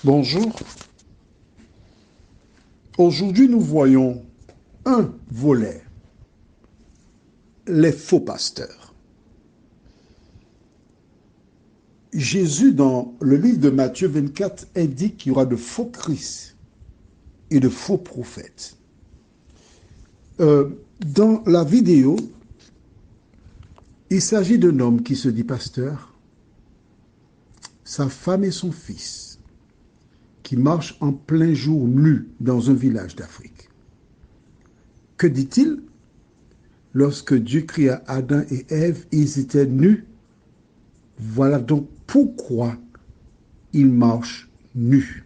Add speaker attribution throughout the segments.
Speaker 1: Bonjour. Aujourd'hui, nous voyons un volet, les faux pasteurs. Jésus, dans le livre de Matthieu 24, indique qu'il y aura de faux Christ et de faux prophètes. Dans la vidéo, il s'agit d'un homme qui se dit pasteur, sa femme et son fils, qui marchent en plein jour nus dans un village d'Afrique. Que dit-il? Lorsque Dieu cria à Adam et Ève, ils étaient nus. Voilà donc pourquoi ils marchent nus.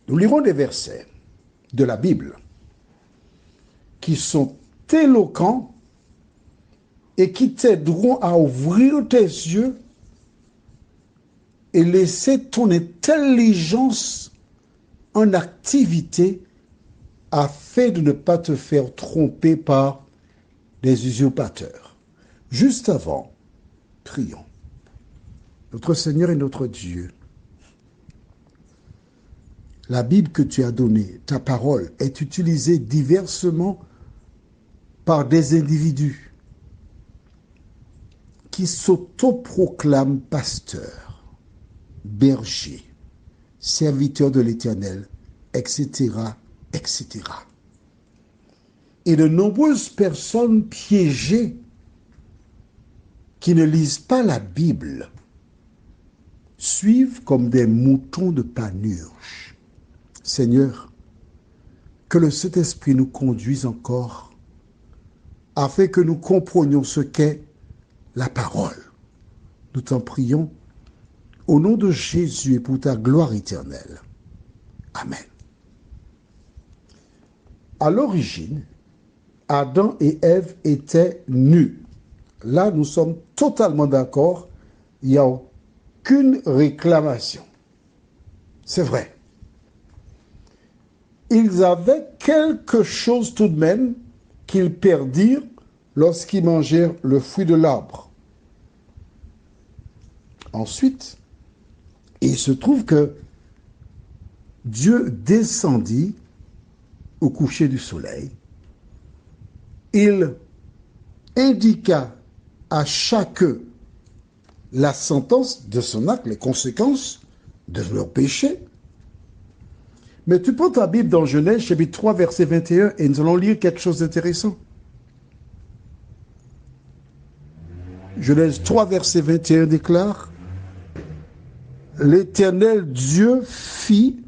Speaker 1: Nous lirons des versets de la Bible qui sont éloquents et qui t'aideront à ouvrir tes yeux et laisser ton intelligence en activité afin de ne pas te faire tromper par des usurpateurs. Juste avant, prions. Notre Seigneur et notre Dieu, la Bible que tu as donnée, ta parole, est utilisée diversement par des individus qui s'autoproclament pasteurs, bergers, serviteurs de l'Éternel, etc., etc. Et de nombreuses personnes piégées qui ne lisent pas la Bible suivent comme des moutons de panurge. Seigneur, que le Saint-Esprit nous conduise encore afin que nous comprenions ce qu'est la parole. Nous t'en prions au nom de Jésus et pour ta gloire éternelle. Amen. À l'origine, Adam et Ève étaient nus. Là, nous sommes totalement d'accord. Il n'y a aucune réclamation. C'est vrai. Ils avaient quelque chose tout de même qu'ils perdirent lorsqu'ils mangèrent le fruit de l'arbre. Ensuite, il se trouve que Dieu descendit au coucher du soleil. Il indiqua à chacun la sentence de son acte, les conséquences de leur péché. Mais tu prends ta Bible dans Genèse, chapitre 3, verset 21, et nous allons lire quelque chose d'intéressant. Genèse 3, verset 21 déclare: L'Éternel Dieu fit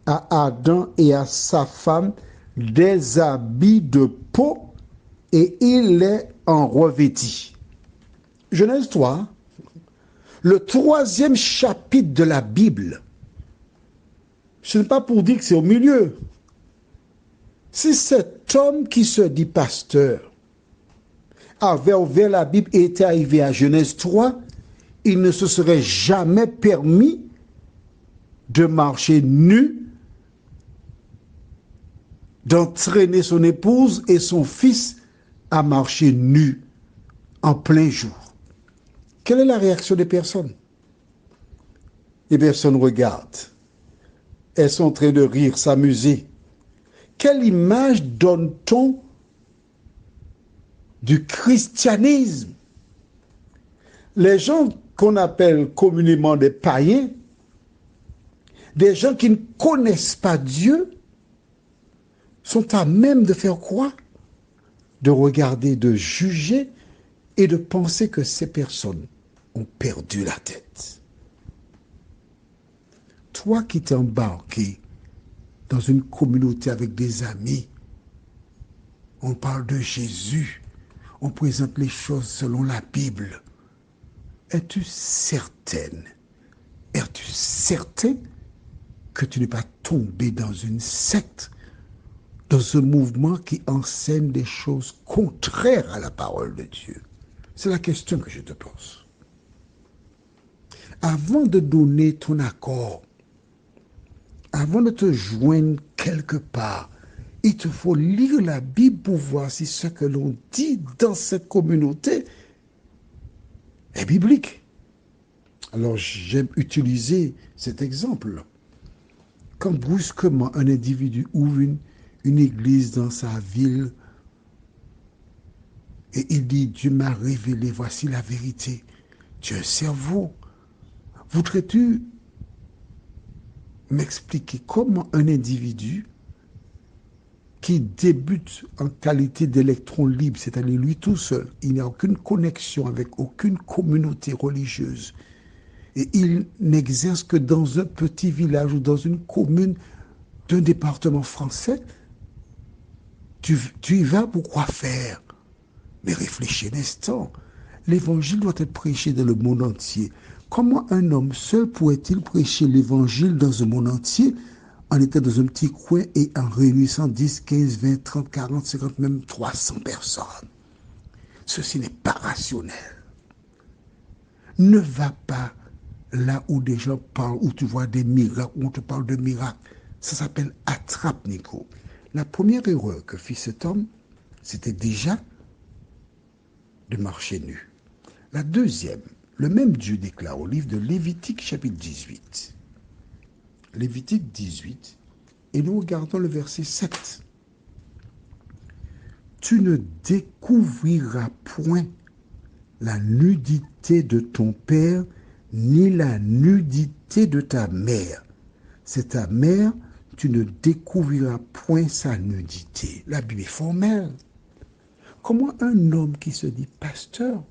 Speaker 1: à Adam et à sa femme des habits de peau et il les en revêtit. Genèse 3, le troisième chapitre de la Bible. Ce n'est pas pour dire que c'est au milieu. Si cet homme qui se dit pasteur avait ouvert la Bible et était arrivé à Genèse 3, il ne se serait jamais permis de marcher nu, d'entraîner son épouse et son fils à marcher nu en plein jour. Quelle est la réaction des personnes? Les personnes regardent. Elles sont en train de rire, s'amuser. Quelle image donne-t-on du christianisme? Les gens qu'on appelle communément des païens, des gens qui ne connaissent pas Dieu, sont à même de faire quoi? De regarder, de juger et de penser que ces personnes ont perdu la tête. Toi qui t'es embarqué dans une communauté avec des amis, on parle de Jésus, on présente les choses selon la Bible. Es-tu certaine, es-tu certain que tu n'es pas tombé dans une secte, dans un mouvement qui enseigne des choses contraires à la parole de Dieu? C'est la question que je te pose. Avant de donner ton accord, avant de te joindre quelque part, il te faut lire la Bible pour voir si ce que l'on dit dans cette communauté est biblique. Alors j'aime utiliser cet exemple. Quand brusquement un individu ouvre une église dans sa ville et il dit Dieu m'a révélé, voici la vérité. Tu as un cerveau. Voudrais-tu m'expliquer comment un individu qui débute en qualité d'électron libre, c'est-à-dire lui tout seul, il n'y a aucune connexion avec aucune communauté religieuse, et il n'exerce que dans un petit village ou dans une commune d'un département français, tu y vas pour quoi faire? Mais réfléchis un instant. L'évangile doit être prêché dans le monde entier. Comment un homme seul pourrait-il prêcher l'évangile dans un monde entier en étant dans un petit coin et en réunissant 10, 15, 20, 30, 40, 50, même 300 personnes? Ceci n'est pas rationnel. Ne va pas là où des gens parlent, où tu vois des miracles, où on te parle de miracles. Ça s'appelle attrape-nico. La première erreur que fit cet homme, c'était déjà de marcher nu. La deuxième, le même Dieu déclare au livre de Lévitique chapitre 18. Lévitique 18, et nous regardons le verset 7. Tu ne découvriras point la nudité de ton père, ni la nudité de ta mère. C'est ta mère, tu ne découvriras point sa nudité. La Bible est formelle. Comment un homme qui se dit pasteur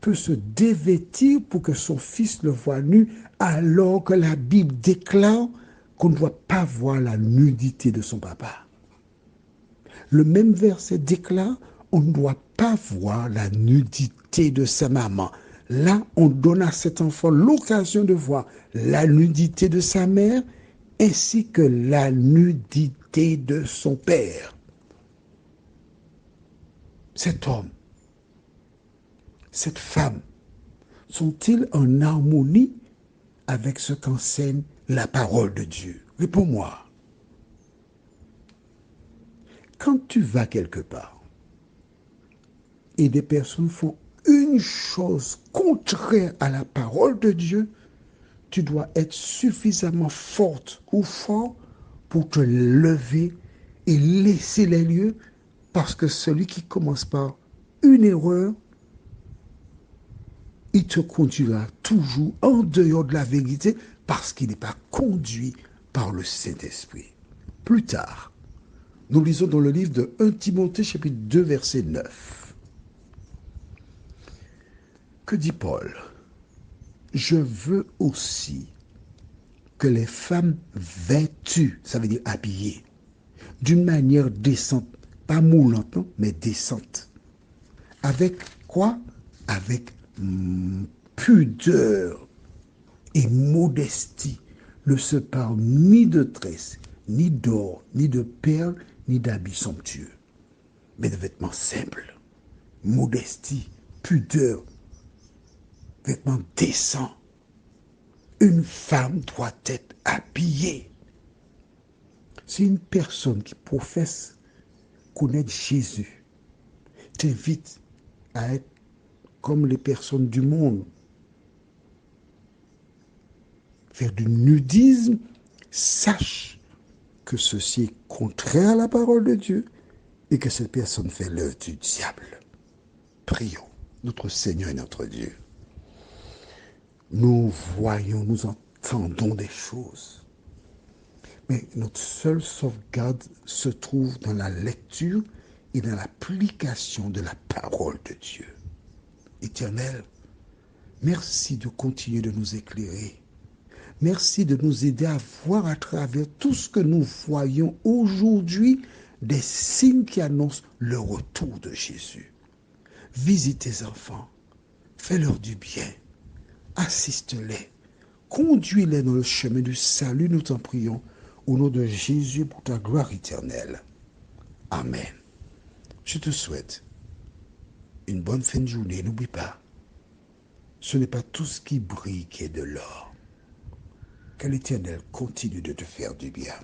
Speaker 1: peut se dévêtir pour que son fils le voie nu alors que la Bible déclare qu'on ne doit pas voir la nudité de son papa? Le même verset déclare on ne doit pas voir la nudité de sa maman. Là, on donne à cet enfant l'occasion de voir la nudité de sa mère ainsi que la nudité de son père. Cet homme, cette femme, sont-ils en harmonie avec ce qu'enseigne la parole de Dieu? Réponds-moi. Quand tu vas quelque part et des personnes font une chose contraire à la parole de Dieu, tu dois être suffisamment forte ou fort pour te lever et laisser les lieux, parce que celui qui commence par une erreur, il te conduira toujours en dehors de la vérité parce qu'il n'est pas conduit par le Saint-Esprit. Plus tard, nous lisons dans le livre de 1 Timothée chapitre 2 verset 9. Que dit Paul? Je veux aussi que les femmes vêtues, ça veut dire habillées, d'une manière décente, pas moulante, non, mais décente. Avec quoi? Avec pudeur et modestie, ne se parle ni de tresse, ni d'or, ni de perles, ni d'habits somptueux, mais de vêtements simples, modestie, pudeur, vêtements décents. Une femme doit être habillée. Si une personne qui professe connaître Jésus t'invite à être comme les personnes du monde, faire du nudisme, sache que ceci est contraire à la parole de Dieu et que cette personne fait l'œuvre du diable. Prions, notre Seigneur et notre Dieu. Nous voyons, nous entendons des choses, mais notre seule sauvegarde se trouve dans la lecture et dans l'application de la parole de Dieu. Éternel, merci de continuer de nous éclairer. Merci de nous aider à voir à travers tout ce que nous voyons aujourd'hui des signes qui annoncent le retour de Jésus. Visite tes enfants, fais-leur du bien, assiste-les, conduis-les dans le chemin du salut, nous t'en prions, au nom de Jésus pour ta gloire éternelle. Amen. Je te souhaite une bonne fin de journée. N'oublie pas, ce n'est pas tout ce qui brille qui est de l'or. Que l'Éternel continue de te faire du bien.